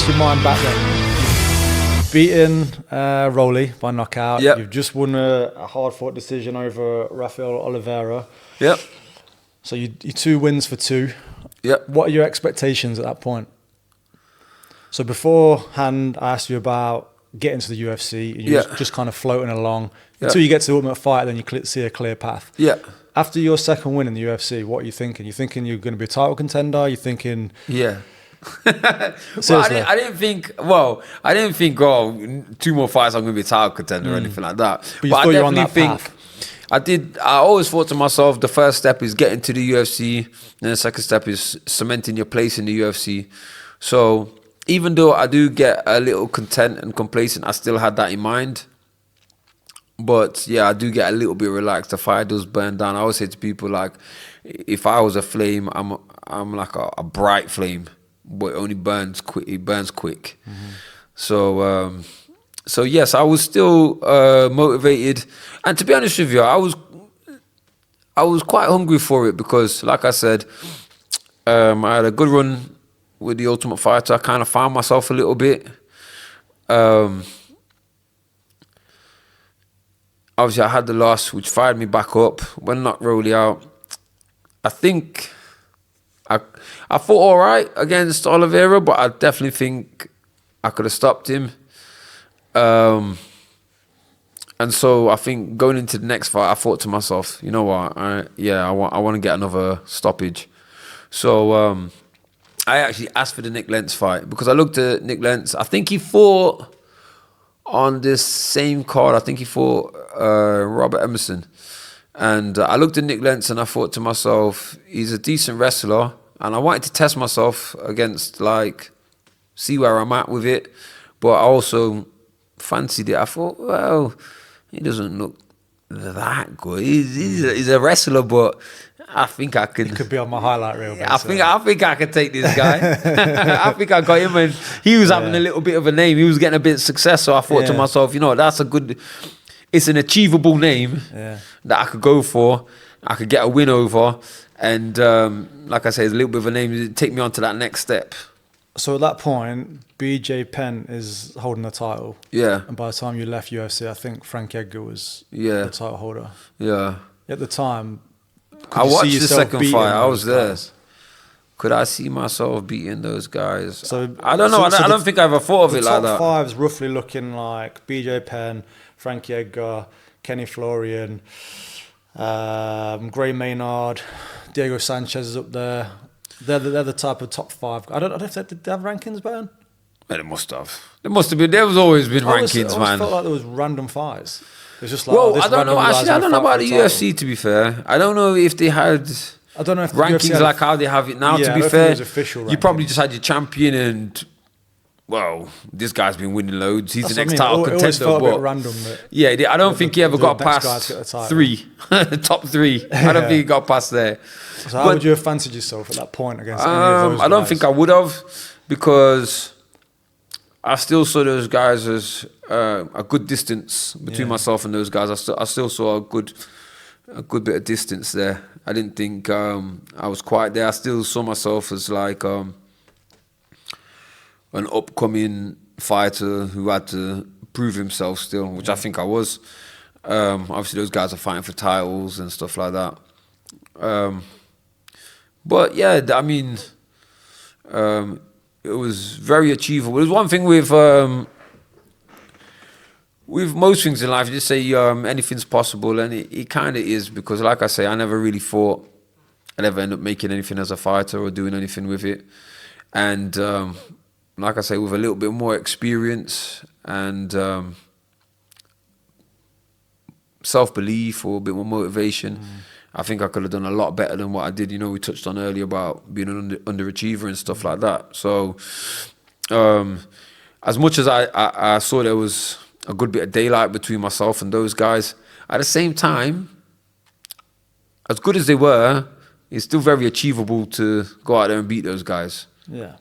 cast your mind back then. You've beaten Rolly by knockout. Yep. You've just won a hard-fought decision over Rafael Oliveira. Yep. So you 2 wins for 2. Yep. What are your expectations at that point? So beforehand, I asked you about getting to the UFC, and you're just kind of floating along until you get to the Ultimate Fighter, then you see a clear path. Yeah. After your second win in the UFC, what are you thinking? You thinking you're going to be a title contender? You thinking? Yeah. Seriously? I didn't think. Oh, 2 more fights, I'm going to be a title contender or anything like that. But you thought you were on that path. I always thought to myself, the first step is getting to the UFC, and the second step is cementing your place in the UFC. So even though I do get a little content and complacent, I still had that in mind. But yeah, I do get a little bit relaxed. The fire does burn down. I always say to people, like, if I was a flame, I'm like a bright flame, but it only burns quick. It burns quick. So yes, I was still motivated, and to be honest with you, I was quite hungry for it because, like I said, I had a good run with the Ultimate Fighter. I kind of found myself a little bit. Obviously, I had the loss, which fired me back up. When knocked Rolly out, I think I fought all right against Oliveira, but I definitely think I could have stopped him. And so I think going into the next fight, I thought to myself, you know what? I want to get another stoppage. So I actually asked for the Nick Lentz fight because I looked at Nick Lentz. I think he fought on this same card. I think he fought Robert Emerson. And I looked at Nick Lentz and I thought to myself, he's a decent wrestler. And I wanted to test myself against, like, see where I'm at with it. But I also fancied it. I thought, well, he doesn't look that good. He's a wrestler, but I think I can. He could be on my highlight reel. I think I can take this guy. I think I got him, and he was having a little bit of a name. He was getting a bit of success. So I thought to myself, you know, that's a good. It's an achievable name that I could go for. I could get a win over, and like I say, it's a little bit of a name. It'd take me on to that next step. So at that point, BJ Penn is holding the title. Yeah. And by the time you left UFC, I think Frank Edgar was the title holder. Yeah. At the time, I watched the second fight. I was there. Guys? Could I see myself beating those guys? So I don't know. I don't think I ever thought of it like that. The top five's roughly looking like BJ Penn, Frankie Edgar, Kenny Florian, Gray Maynard, Diego Sanchez is up there. They're the type of top 5. I don't know if did they have rankings, Ben? Well, they must have. There must have been. There's always been rankings, man. I felt like there was random fights. It was just like, well, I don't know. Actually, I don't know about the UFC. To be fair, I don't know if they had. I don't know if rankings like how they have it now. Yeah, to be fair, you probably just had your champion, and well, this guy's been winning loads. He's the next title contender. It felt a bit random. I don't think he ever got past 3, top 3. I don't think he got past there. So how would you have fancied yourself at that point against any of those guys? I don't think I would have, because I still saw those guys as a good distance between myself and those guys. I still saw a good bit of distance there. I didn't think I was quite there. I still saw myself as like an upcoming fighter who had to prove himself still, which I think I was. Obviously, those guys are fighting for titles and stuff like that. But yeah, I mean, it was very achievable. There's one thing with most things in life, you just say anything's possible, and it kind of is, because like I say, I never really thought I'd ever end up making anything as a fighter or doing anything with it. And like I say, with a little bit more experience and self-belief or a bit more motivation, I think I could have done a lot better than what I did. You know, we touched on earlier about being an underachiever and stuff like that. So as much as I saw there was a good bit of daylight between myself and those guys, at the same time, as good as they were, it's still very achievable to go out there and beat those guys. Yeah.